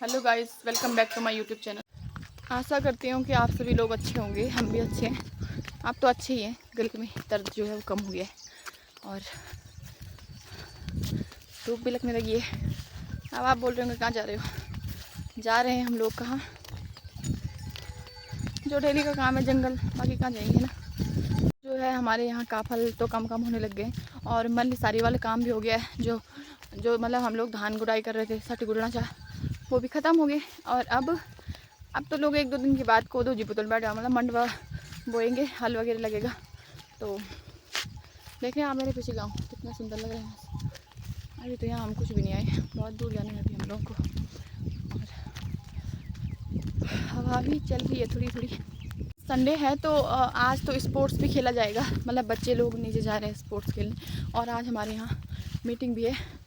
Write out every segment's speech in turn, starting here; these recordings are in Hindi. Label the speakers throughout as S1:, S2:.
S1: Hello guys, welcome back to my YouTube channel. आशा करती हूँ कि आप सभी लोग अच्छे होंगे, हम भी अच्छे हैं। आप तो अच्छे ही हैं। गले में दर्द जो है वो कम हो गया है और धूप भी लगने लगी है। अब आप बोल रहे होंगे कहाँ जा रहे हो? जा रहे हैं हम लोग कहाँ, जो डेली का काम है जंगल, बाकी कहाँ जाएंगे ना। जो है हमारे यहाँ काफल तो कम कम होने लग गए और मल्ली सारी वाले काम भी हो गया है। जो जो मतलब हम लोग धान गुड़ाई कर रहे थे, सट गुड़ना चाह, वो भी ख़त्म हो गए। और अब तो लोग 1-2 दिन के बाद कोदो जी पुतल बैठा मतलब मंडवा बोएंगे, हल वगैरह लगेगा। तो देखें आप मेरे पीछे गाँव कितना सुंदर लग रहा है। अभी तो यहाँ हम कुछ भी नहीं आए, बहुत दूर जाने में भी हम लोगों को। और हवा भी चल रही है थोड़ी थोड़ी। संडे है तो आज तो स्पोर्ट्स भी खेला जाएगा, मतलब बच्चे लोग नीचे जा रहे हैं स्पोर्ट्स खेलने। और आज हमारे यहाँ मीटिंग भी है।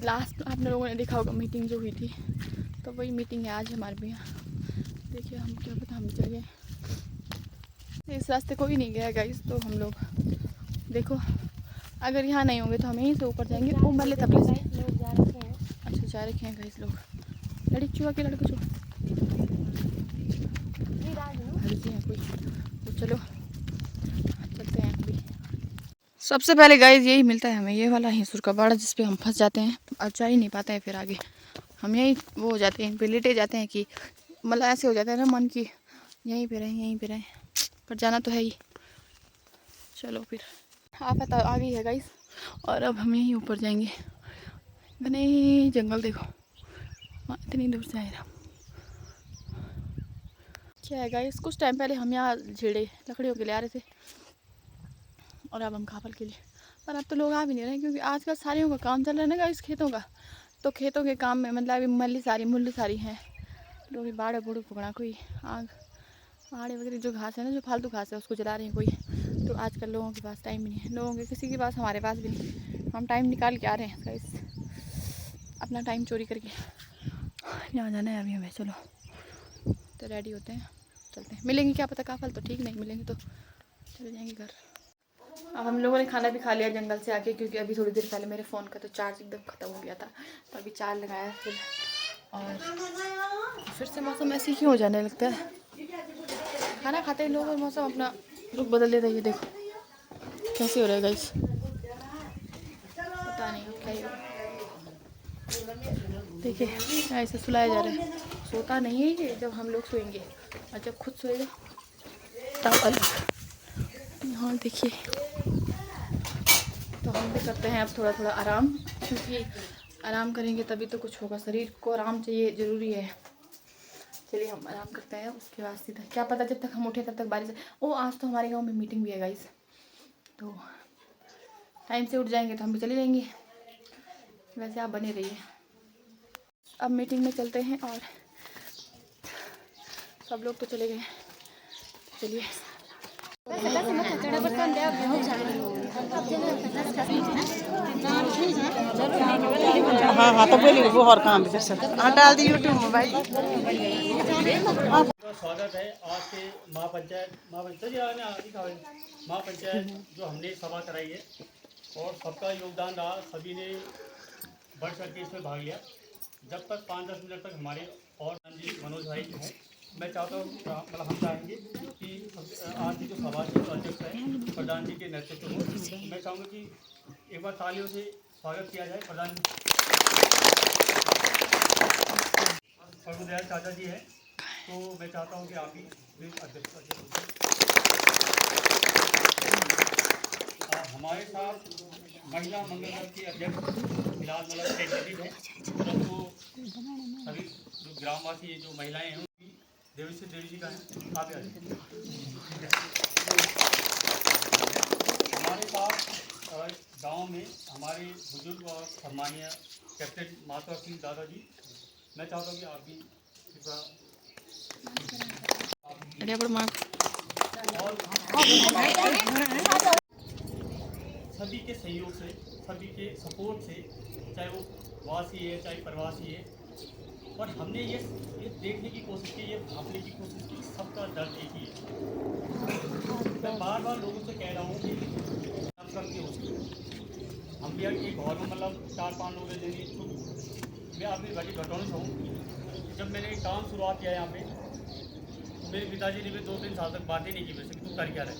S1: लास्ट आप लोगों ने देखा होगा मीटिंग जो हुई थी, तो वही मीटिंग है आज हमारे भी यहाँ। देखिए हम क्या पता हम चल गए, इस रास्ते कोई नहीं गया गाइस। तो हम लोग देखो, अगर यहाँ नहीं होंगे तो हम यहीं से ऊपर जाएंगे वो मल्ले तबले से। अच्छा जा रखे हैं गाइस लोग, लड़ी चुहा के लड़के चुहा हैं कोई। तो चलो चलते हैं अभी। सबसे पहले गाइस यही मिलता है हमें, ये वाला हिंसुर का बाड़ा, जिस पे हम फंस जाते हैं और जा ही नहीं पाते हैं। फिर आगे हम यहीं वो हो जाते हैं, लेटे जाते हैं कि मतलब ऐसे हो जाता है ना मन की यहीं पे रहें यहीं पे रहें, पर जाना तो है ही। चलो फिर आफत आ गई है गाइस और अब हम यहीं ऊपर जाएंगे। घने जंगल देखो, इतनी दूर से आए रहा। क्या है गाइस, कुछ टाइम पहले हम यहाँ झेड़े लकड़ियों के लिए आ रहे थे और अब हम खाफल के लिए। पर अब तो लोग आ भी नहीं रहे, क्योंकि आजकल सारियों का काम चल रहा है ना गाइस खेतों का। तो खेतों के काम में मतलब अभी मुल्ली सारी हैं। लोग बाड़े बूढ़े पकड़ा कोई आग आड़े वगैरह जो घास है ना, जो फालतू घास है उसको जला रहे हैं कोई। तो आजकल लोगों के पास टाइम भी नहीं है, लोगों के किसी के पास, हमारे पास भी नहीं। हम टाइम निकाल के आ रहे हैं गाइस, अपना टाइम चोरी करके। यहाँ जाना है अभी हमें, चलो तो रेडी होते हैं, चलते हैं। मिलेंगे क्या पता काफल, तो ठीक, नहीं मिलेंगे तो चले जाएंगे घर। अब हम लोगों ने खाना भी खा लिया जंगल से आके, क्योंकि अभी थोड़ी देर पहले मेरे फ़ोन का तो चार्ज एकदम ख़त्म हो गया था। तो अभी चार्ज लगाया फिर, और फिर से मौसम ऐसे ही हो जाने लगता है। खाना खाते ही लोग और मौसम अपना रुख बदल देता है। ये देखो कैसे हो रहा है गाइस, पता नहीं क्या ही हो। देखिए ऐसे सुलाया जा रहा है, सोता नहीं है ये जब हम लोग सोएंगे, और जब खुद सोएगा तब अलग। यहाँ देखिए, तो हम भी करते हैं अब थोड़ा थोड़ा आराम, क्योंकि आराम करेंगे तभी तो कुछ होगा। शरीर को आराम चाहिए, ज़रूरी है। चलिए हम आराम करते हैं, उसके बाद सीधा क्या पता जब तक हम उठे तब तक बारिश। ओ आज तो हमारे गांव में मीटिंग भी है गाइस, तो टाइम से उठ जाएंगे तो हम भी चले जाएंगे। वैसे आप बने रहिए, अब मीटिंग में चलते हैं। और सब लोग तो चले गए, चलिए।
S2: हाँ हाँ तो बोलिए वो और काम भी सर हाँ डाल दी यूट्यूब में भाई।
S3: स्वागत है आज के महापंचायत जो हमने सभा कराई है, और सबका योगदान रहा, सभी ने बढ़ चढ़ के इसमें भाग लिया। जब तक 5-10 मिनट तक हमारे और जी मनोज भाई जो हैं, मैं चाहता हूँ मतलब हम चाहेंगे कि आज की जो सभा के अध्यक्ष है प्रधान जी के नेतृत्व में, मैं चाहूँगा कि एक बार तालियों से स्वागत किया जाए। प्रधान सर्वदयाल चाचा जी हैं, तो मैं चाहता हूँ कि आप ही अध्यक्ष। हमारे साथ महिला मंगल दल के अध्यक्ष फिलहाल मतलब टेंटेटिव है, परंतु सभी जो ग्रामवासी जो महिलाएं हैं उनकी देवी जी का है। आप हमारे साथ गांव में हमारे बुजुर्ग और सम्मानीय कैप्टन माता सिंह दादाजी, मैं चाहता हूँ कि आप भी सभी के सहयोग से, सभी के सपोर्ट से, चाहे वो वासी है चाहे प्रवासी है, और हमने ये देखने की कोशिश की, ये भापने की कोशिश की, सबका दर्द एक ही है। मैं बार बार लोगों से कह रहा हूँ कि नफरत की होती है। हम भी एक घर में मतलब 4-5 लोग देंगे तो मैं अपनी घटी घटनाओं से हूँ। जब मैंने काम शुरुआत किया यहाँ पे, तो मेरे पिताजी ने भी 2-3 साल तक बात ही नहीं की वैसे कि तू कर क्या रहे।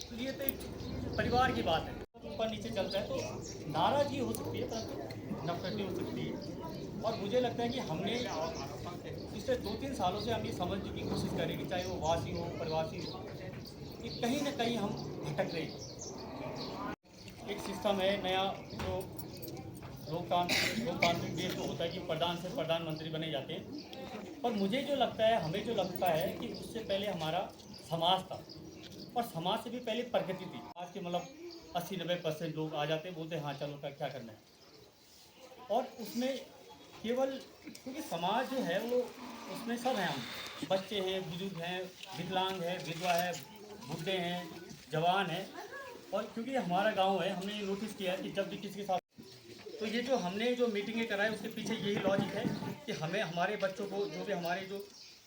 S3: तो ये तो एक परिवार की बात है, ऊपर नीचे चलता है तो नाराज़गी हो सकती है, परंतु नफरत नहीं हो सकती है। और मुझे लगता है कि हमने पिछले 2-3 सालों से हम ये समझने की कोशिश करें कि चाहे वो वासी हो प्रवासी हो, कि कहीं ना कहीं हम भटक रहे हैं। एक सिस्टम है नया जो लोकतांत्रिक देश में होता है कि प्रधान से प्रधानमंत्री बने जाते हैं, पर मुझे जो लगता है, हमें जो लगता है कि उससे पहले हमारा समाज था, और समाज से भी पहले प्रकृति थी। आज के मतलब 80-90% लोग आ जाते हैं, बोलते हैं हाँ चलो क्या करना है, और उसमें केवल क्योंकि समाज जो है वो उसमें सब हैं, हम बच्चे हैं, बुजुर्ग हैं, विकलांग है, विधवा है, बूढ़े हैं, जवान हैं। और क्योंकि हमारा गांव है, हमने ये नोटिस किया है कि जब भी किसी के साथ, तो ये जो हमने जो मीटिंगें कराई उसके पीछे यही लॉजिक है कि हमें हमारे बच्चों को जो भी हमारे जो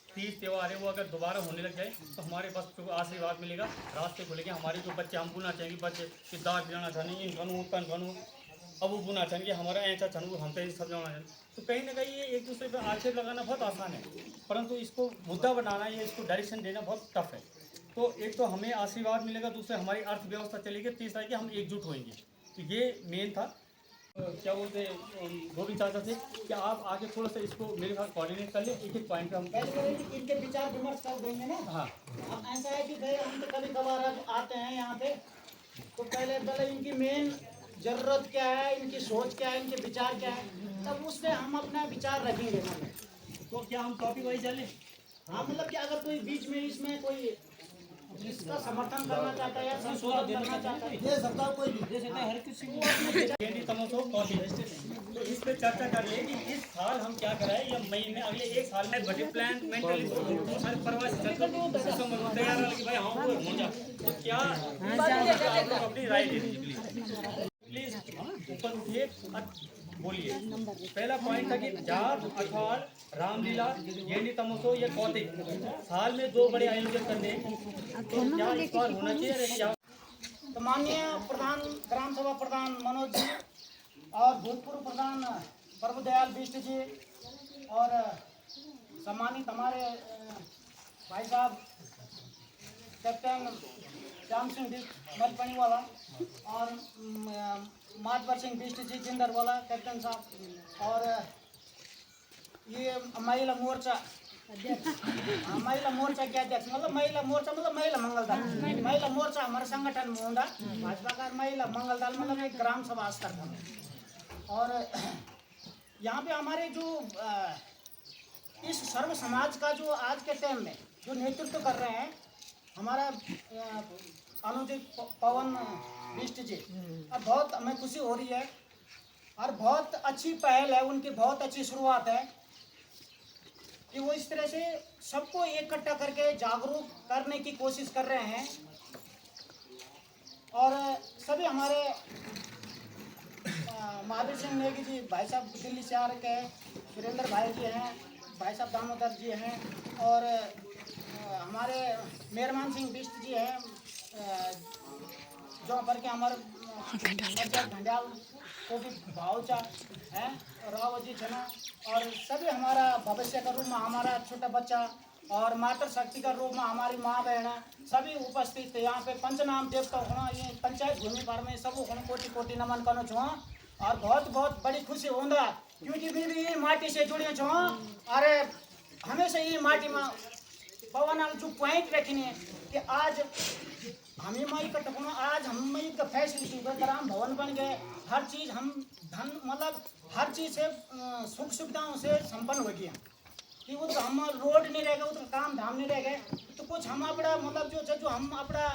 S3: तीज त्यौहार है वो अगर दोबारा होने लग जाए तो हमारे बच्चों को आशीर्वाद मिलेगा, रास्ते खुलेंगे। हमारे जो बच्चे हम बुना चाहेंगे, बच्चे कि दाग जाना चाहेंगे, इन बनू कन बनू, अब वो बुना चाहेंगे, हमारा ऐसा छनू हम पे सब जाना चाहिए। तो कहीं ना कहीं ये एक दूसरे पर आक्षेप लगाना बहुत आसान है, परंतु इसको मुद्दा बनाना या इसको डायरेक्शन देना बहुत टफ है। तो एक तो हमें आशीर्वाद मिलेगा, दूसरे हमारी अर्थव्यवस्था चलेगी, तीसरा कि हम एकजुट होंगे। तो ये मेन था। क्या बोलते हैं गोविंद चाचा से कि आप आगे थोड़ा सा इसको मेरे साथ कोऑर्डिनेट कर ले, एक पॉइंट पे हम
S4: पहले इनके विचार विमर्श कर देंगे ना।
S3: हाँ
S4: अब ऐसा है कि भाई हम तो कभी कभार आते हैं यहाँ पे, तो पहले इनकी मेन जरूरत क्या है, इनकी सोच क्या है, इनके विचार क्या है, तब उससे हम अपना विचार रखेंगे।
S3: तो क्या हम टॉपिक वाइज चले?
S4: हाँ, मतलब कि अगर कोई बीच में इसमें कोई इसका समर्थन करना चाहता है या संशोधन करना चाहता है, ये सबका कोई दे सकता है, हर किसी को
S3: तमसो तो इस पे चर्चा कर ले कि इस साल हम क्या कराए या मई में अगले एक साल में बजट प्लान मेंटली तो सारे प्रवासी चलकर तैयार है कि भाई हाँ वो हो जा। तो क्या आप लोग अपनी राय दे दीजिए प्लीज, ऊपर उठिए और बोलिए। पहला पॉइंट था कि जात अखाड़ रामलीला गेंडी तमोसो या कौतिक साल में 2 बड़े आयोजन करने, तो क्या इस बार होना चाहिए क्या?
S4: तो माननीय प्रधान ग्राम सभा प्रधान मनोज जी और भूतपूर्व प्रधान प्रभुदयाल बिष्ट जी और सम्मानित हमारे भाई साहब कैप्टन श्याम सिंह मलपनी वाला और माधवर सिंह बिष्ट जी जिंदर वाला कैप्टन साहब, और ये महिला मोर्चा के अध्यक्ष, मतलब महिला मोर्चा मतलब महिला मंगल दल, महिला मोर्चा हमारे संगठन में होगा भाजपा का, महिला मंगल दल मतलब एक ग्राम सभा स्तर का। और यहाँ पे हमारे जो इस सर्व समाज का जो आज के टाइम में जो नेतृत्व कर रहे हैं हमारा अनुजित पवन बिष्ट जी, और बहुत हमें खुशी हो रही है और बहुत अच्छी पहल है उनकी, बहुत अच्छी शुरुआत है कि वो इस तरह से सबको इकट्ठा करके जागरूक करने की कोशिश कर रहे हैं। और सभी हमारे महावीर सिंह नेगी जी भाई साहब दिल्ली से आ रखे हैं, सुरेंद्र भाई जी हैं, भाई साहब दामोदर जी हैं, और हमारे मेहरमान सिंह बिष्ट जी हैं, जो पर के हमारे ढंडियाल को भी भावचा है, रावत जी छना, और सभी हमारा भविष्य का रूप में हमारा छोटा बच्चा और मातृ शक्ति का रूप में हमारी माँ बहन सभी उपस्थित है यहाँ पे। पंचनाम देवता होना ये पंचायत भूमि पर में सब कोटि कोटि नमन करना छो, और बहुत बहुत बड़ी खुशी होगा क्योंकि मैं भी ये माटी से जुड़े छो। अरे हमेशा ये माटी में पवन जो पॉइंट रखनी है कि आज हमें मई का टकना, आज हम मई का फैसिलिटी ग्राम भवन बन गए, हर चीज़ हम धन मतलब हर चीज़ से सुख सुविधाओं से संपन्न हो गया कि वो तो हम रोड नहीं रहेगा, वो तो काम धाम नहीं रहेगा, तो कुछ हम अपना मतलब जो हम अपना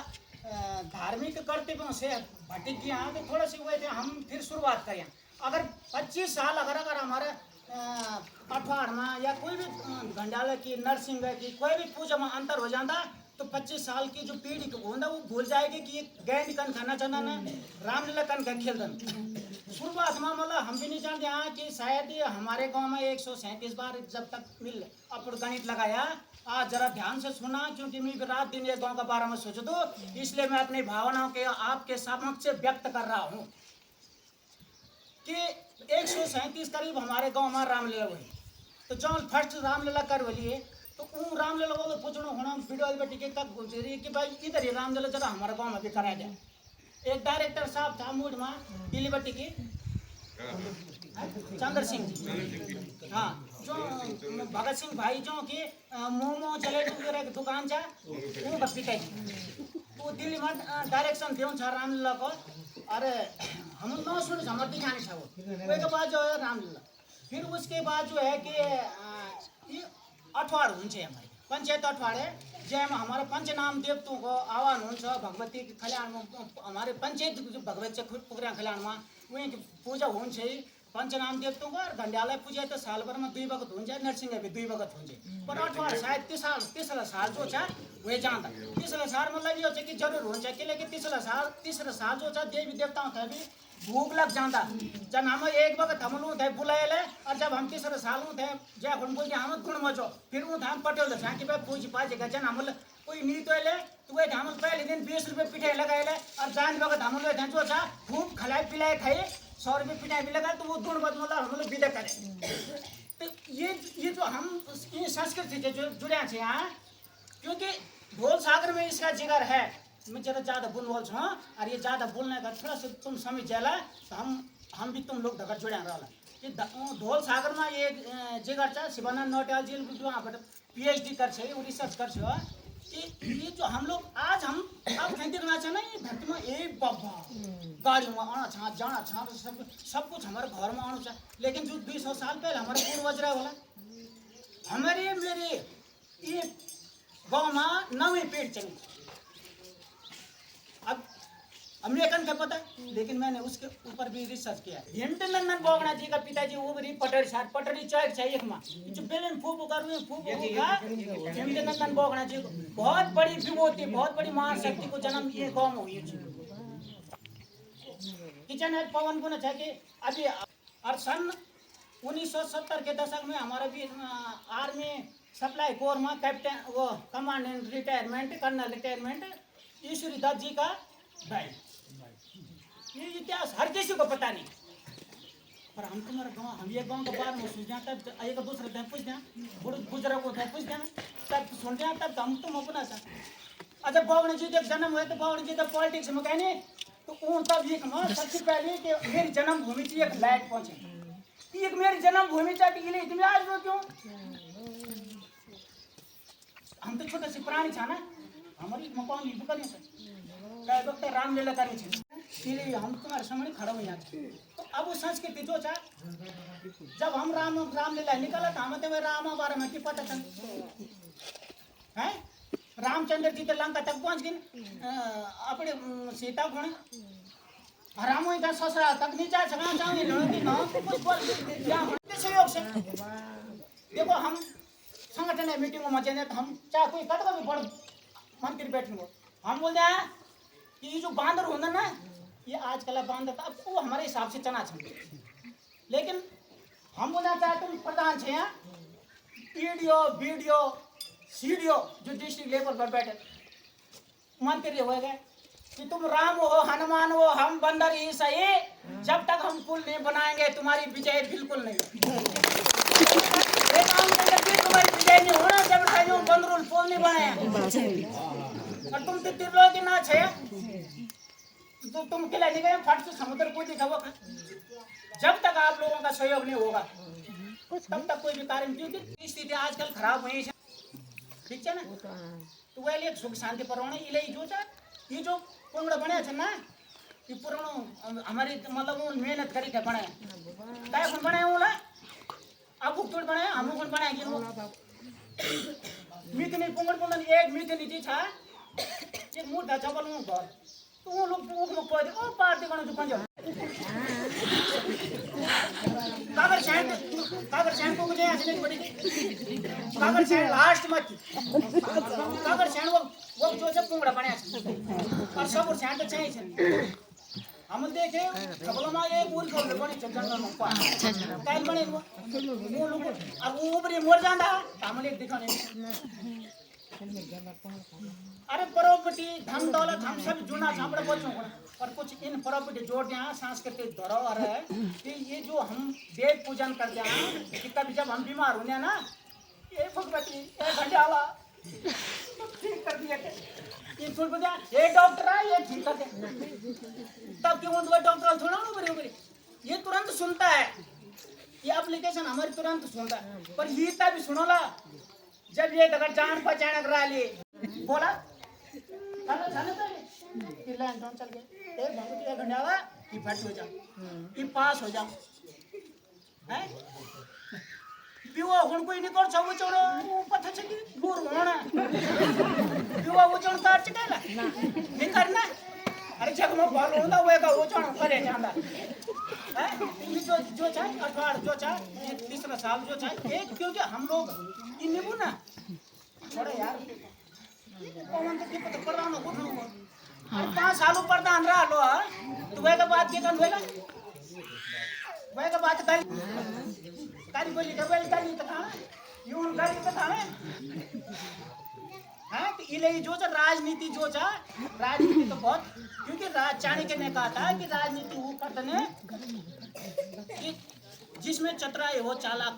S4: धार्मिक कर्तव्यों से भटक गए हैं, तो थोड़ा सी हुए थे हम फिर शुरुआत करें। अगर 25 साल अगर हमारे अठवाड़ में या कोई भी घंटाले की नरसिंह की कोई भी पूजा में अंतर हो जाता तो 25 साल की जो पीढ़ी होता वो भूल जाएगी कि ये गैंड कन खाना चाहना ना रामलीला कन का खेलदन। शुरुआत में मतलब हम भी नहीं जानते हाँ कि शायद ये हमारे गांव में 137 बार जब तक मिल अपन गणित लगाया। आज जरा ध्यान से सुना क्योंकि मैं रात दिन ये गांव के बारे में सोच दो, इसलिए मैं अपनी भावनाओं के आपके समक्ष व्यक्त कर रहा हूँ कि 137 करीब हमारे गांव में रामलीला हुई। तो जो फर्स्ट रामलीला कर बोलिए तो वो रामलीला को पूछना होना वीडियो बेटी के तक गुजरी कि भाई इधर ही रामलीला जरा हमारे गांव में भी करा जाए। एक डायरेक्टर साहब था मूड में पीली बट्टी की चंद्र सिंह जी, हाँ, जो भगत सिंह भाई जो कि मोमो जलेबी वगैरह की दुकान था वो पिता जी वो दिल्ली में डायरेक्शन दियो छ रामलीला को। अरे हम न सुन हमारे दिखाने छ वो के बाद जो है रामलीला। फिर उसके बाद जो है कि ये अठवाड़ हुन्छ हमारे पंचायत अठवाड़े जैम हमारे पंचनाम देवतों को आह्वान हुन्छ भगवती के कल्याण में हमारे पंचायत भगवती पुगरा कल्याण में वहीं की पूजा हुन्छ पंचनाम देवतों को और घंटालय पूजा तो साल भर में 2 वक्त हुन्छ नरसिंह भी 2 वक्त हुन्छ पर अठवाड़ शायद तीसरा साल जो छ वही जाता तीसरा साल मतलब ये हो कि जरूर हुन्छ कि तीसरा साल जो छ देवी देवताओं थे भी भूख लग जाता जब हम एक वक्त हम लोग थे बुलाए और जब हम तीसरे साल में थे जय गुण बोल हम गुण मचो फिर वो हम पटेल थे कि भाई पूज पाजेगा जन हम कोई नीत ले तो वही हम पहले दिन 20 रुपये पिटाई लगाए और जान वक्त हम लोग जो था खूब खिलाए पिलाए खाए 100 रुपये पिटाई भी लगा तो वो गुण मत मतलब हम लोग विदा करें। तो ये जो हम ये संस्कृति से जो जुड़े थे यहाँ क्योंकि ढोल सागर में इसका जिगर है। मैं जरा ज़्यादा बोल छो और ये ज़्यादा बोलने का थोड़ा सा तुम समझ जाला तो हम भी तुम लोग धकर जुड़े रहा कि ढोल सागर में ये जिगर छ शिवानंद नौटियाल जी वहाँ पर PhD कर रिसर्च कर कि ये जो हम लोग आज हम अब कहीं देखना चाहिए ना ये धरती में एक बाबा गाड़ी में आना छ जाना छ सब कुछ हमारे घर में आना चाहिए लेकिन जो 200 साल पहले हमारे पूर्वज रहे वाला हमारे मेरे ये गाँव में 9वीं पीढ़ी चली। अब अमेरिकन का पता है लेकिन मैंने उसके ऊपर भी रिसर्च किया। हिंटनंदन बोगना जी का पिताजी वो भी पटरी चौक चाहिए जो बेलन फूफू का हिंटनंदन बोगना जी बहुत बड़ी विभूति बहुत बड़ी महाशक्ति को जन्म ये गाँव में हुई किचन है पवन गुण है कि अभी और सन 1970 के दशक में हमारा भी आर्मी सप्लाई कोर में कैप्टन वो कमांडेंट रिटायरमेंट कर्नल रिटायरमेंट ईश्वरी दत्त जी का भाई ये इतिहास हर किसी को पता नहीं पर हम तुम्हारा गाँव हम ये गाँव के बारे में सोचते हैं तब एक दूसरे दिन पूछते हैं बुजुर्ग को पूछते हैं तब सुनते हैं तब हम तुम अपना सा। अच्छा बावड़ी जी जब जन्म हुए तो बावड़ी जी जब पॉलिटिक्स में कहने तो उन तब ये सबसे पहले कि मेरी जन्मभूमि से एक लाइट पहुंचे एक मेरी जन्मभूमि चाहिए तुम्हें आज लो क्यों हम तो छोटे से प्राणी था ना हमारी मकान भी करें तो रामलीला करें इसलिए हम तुम्हारे सामने खड़ा हो जाते। तो अब वो संस्कृति जो था जब हम रामलीला निकाला था हमें तो राम बारे में पता चल है रामचंद्र जी तो लंका तक पहुंच गए अपने सीता को राम का ससुराल तक नहीं जा सका सहयोग से देखो हम संगठन है मीटिंग में मचे तो हम चाहे कोई कट भी बड़ मंत्री बैठे हम बोलते हैं कि ये जो बांदर होना ना ये आजकल बांदर था अब वो हमारे हिसाब से चना चाहिए लेकिन हम बोलना चाहते तुम प्रधान छे PDO BDO CDO जो डिस्ट्रिक्ट लेवल पर बैठे मंत्री हो गए कि तुम राम हो हनुमान हो हम बंदर ही सही जब तक हम पुल नहीं बनाएंगे तुम्हारी विजय बिल्कुल नहीं तुम्हारी विजय नहीं होना जब तक बंदरुल पुल नहीं बनाए और तुम तो त्रिलोकी ना छे तो तुम किला नहीं गए फट से समुद्र को दिखाओ जब तक आप लोगों का सहयोग नहीं होगा तब तक कोई भी कार्य नहीं क्योंकि स्थिति आजकल खराब हुई है ठीक है ना तो वह लिए सुख शांति परवाना ये जो पुंगड़ बने ना ये पुरानो हमारी मतलब मेहनत करी थे बने काय कौन बने वो अब बुक बने हम कौन बने मिथनी पुंगड़ पुंगड़ एक मिथनी जी था एक मोटा चपल में घर तो वो लोग वो पड़े ओ पार्टी करने जो पंजा कागर सैंड को मुझे ऐसे नहीं बड़ी कागर सैंड लास्ट मत कागर सैंड वो जो सब पुंगड़ा बने और सब और सैंड चाहिए हम देखे कबल में ये पूरी खोल बने जंगल में टाइल बने वो लोग और वो ऊपर मोर जांदा हम ले दिखाने अरे प्रॉपर्टी धन दौलत हम सब जुना छापड़े बच्चों को, और कुछ इन प्रॉपर्टी जोड़ दिया सांस्कृतिक धरोहर है कि ये जो हम वेद पूजन करते हैं कि कभी जब हम बीमार होने ना ये भगवती ये घंटाला तो ठीक कर दिया थे, ये छोड़ दिया ये डॉक्टर है ये ठीक कर दे, तब क्यों वो डॉक्टर थोड़ा ना बड़ी बड़ी ये तुरंत सुनता है, ये एप्लीकेशन हमारी तुरंत सुनता है, पर ये तभी सुनो ला जब ये अगर जान पहचान करा लिए बोला चलो चलो तो ये लाइन डाउन चल गए एक भगवती एक घंटाला कि फट हो जा कि पास हो जा हैं विवाह हुन कोई नहीं कर सब चोरो पता छ कि गुर होना विवाह वो चोर तार चकेला नहीं करना अरे जग में भाग होता होएगा वो चोर करे जांदा हैं ये जो चाहे अठवाड़ जो चाहे ये तीसरा साल जो चाहे एक क्योंकि हम लोग इन निबू ना छोड़ो यार कौन तो पता प्रधान हो उठो 5 साल प्रधान रहा लो तो वे का बात के कर वेला वे का बात गाड़ी बोली का बोली गाड़ी तो कहां यूं गाड़ी तो कहां हां तो इले जो राजनीति जो था राजनीति तो बहुत क्योंकि चाणक्य ने कहा था कि राजनीति वो करते कि जिसमें चतुराई हो चालाक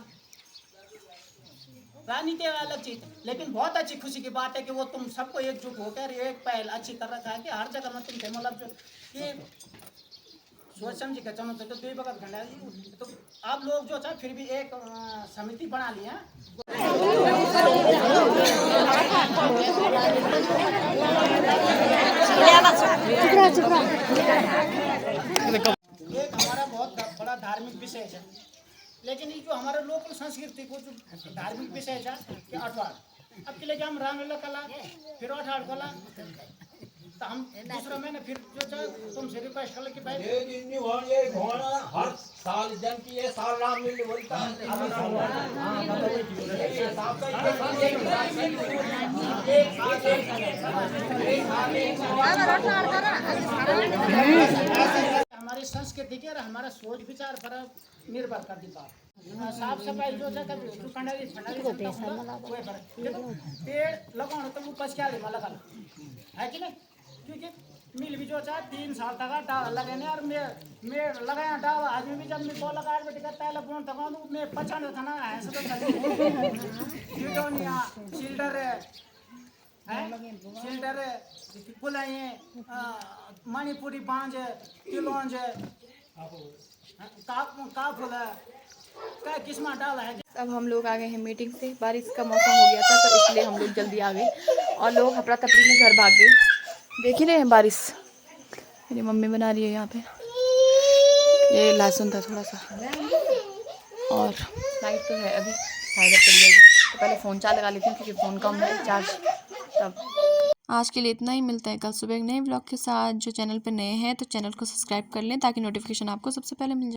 S4: राजनीति अलग चीज, लेकिन बहुत अच्छी खुशी की बात है कि वो तुम सबको एकजुट होकर एक पहल अच्छी कर रखा है कि हर जगह में तुम मतलब जो कि सोच समझ के चलो तो दो बगत घंटा तो आप लोग जो चाहे फिर भी एक समिति बना ली है। एक हमारा बहुत बड़ा धार्मिक विषय है, लेकिन ये जो हमारे लोकल संस्कृति को जो धार्मिक विषय है कि अठवाड़ अब के लिए हम रामलीला कला फिर अठवाड़ कला तो हम दूसरा महीने फिर जो तुमसे रिक्वेस्ट कर कि भाई
S5: ये घोड़ा हर साल जन की ये साल रामलीला बोलता है
S4: हमारी संस्कृति के और हमारा सोच विचार पर निर्भर कर दी बात साफ सफाई जो है कभी पेड़ लगाना तो वो पछ्या लगा है कि नहीं, क्योंकि मिल भी जो चाहे 3 साल तक डाल लगाने और मैं लगाया डाल आज भी जब मैं बोला काट बैठ करता है फोन तक मैं पहचान था ना ऐसे तो यूटोनिया सिल्डर है सिल्डर पुलाइए मणिपुरी बांझ तिलोंज काफुल क्या किस्म डाला है।
S1: अब हम लोग आ गए हैं मीटिंग से, बारिश का मौसम हो गया था तो इसलिए हम लोग जल्दी आ गए और लोग हपड़ा तपड़ी में घर भाग गए। देख ही रहे हैं बारिश, मेरी मम्मी बना रही है यहाँ पे, ये लहसुन था थोड़ा सा और लाइट तो है अभी शायद चली जाएगी, तो पहले फ़ोन चार्ज लगा लेती हूँ क्योंकि फ़ोन कम है चार्ज। तब आज के लिए इतना ही, मिलता है कल सुबह एक नए ब्लॉग के साथ। जो चैनल पर नए हैं तो चैनल को सब्सक्राइब कर लें ताकि नोटिफिकेशन आपको सबसे पहले मिल जाए।